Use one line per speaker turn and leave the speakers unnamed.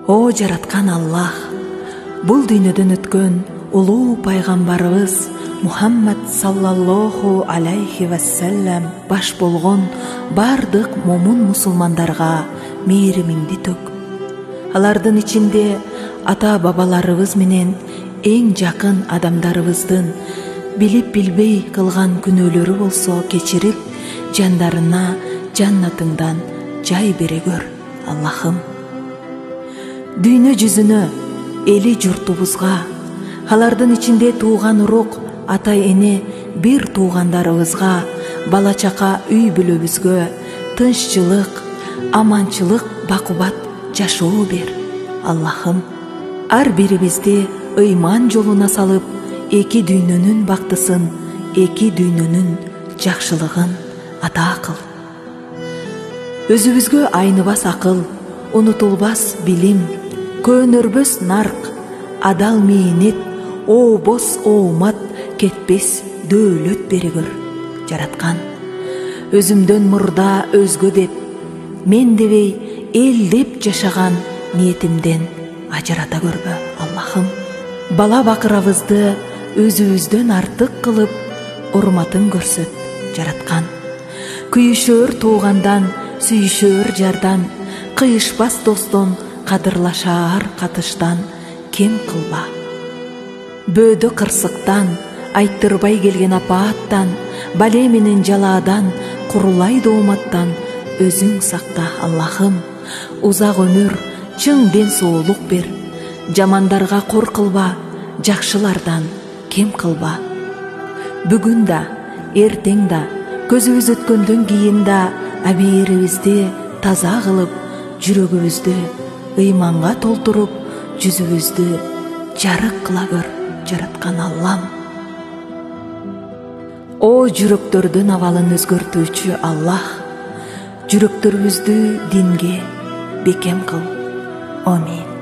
О жараткан Аллах, бул дүйнөдөн өткөн улуу пайгамбарыбыз Мухаммад саллаллаху алейхи вассалам баш болгон бардык момун мусулмандарга мээримиңди төк. Алардын ичинде ата-бабаларыбыз менен эң жакын адамдарыбыздын билип билбей кылган күнөөлөрү болсо кечирип, жандарына жаннатыңдан жай бере көр, Аллахым. Дүйнө жүзүнө, эли журтубузга, алардын ичинде тууган урук, ата-эне, бир туугандарыбызга, бала-чака үй бүлөбүзгө тынччылык, аманчылык, бакубат жашоо бер, Аллахым. Ар бирибизди ыйман жолуна салып, эки дүйнөнүн бактысын, эки дүйнөнүн жакшылыгын ата кыл. Өзүбүзгө айныбас акыл, унутулбас билим, көнөрбөс нарк, адал мээнет, ообос оомат, кетпес дөөлөт бере көр, жараткан. Өзүмдөн мурда өзгө деп, мен дебей эл деп жашаган ниетимден ажырата көрбө, Аллахым. Бала бакырабызды өзүбүздөн артык кылып, урматын көрсөт, жараткан. Күйүшөр туугандан, сүйүшөр жардан, кыйышпас достон, кадырлашаар катыштан кем кылба. Бөөдө кырсыктан, айттырбай келген апааттан, бале менен жалаадан, курулай дооматтан өзүң сакта, Аллахым. Узак өмүр, чың ден соолук бер. Жамандарга кор кылба, жакшылардан кем кылба. Бүгүн да, эртең да, көзүбүз өткөндөн кийин да абийирибизди таза кылып, жүрөгүбүздү ыйманга толтуруп, жүзүбүздү жарык кыла көр, жараткан Аллам. О жүрөктөрдүн абалын өзгөртүүчү Аллах, жүрөктөрүбүздү динге бекем кыл. Амин.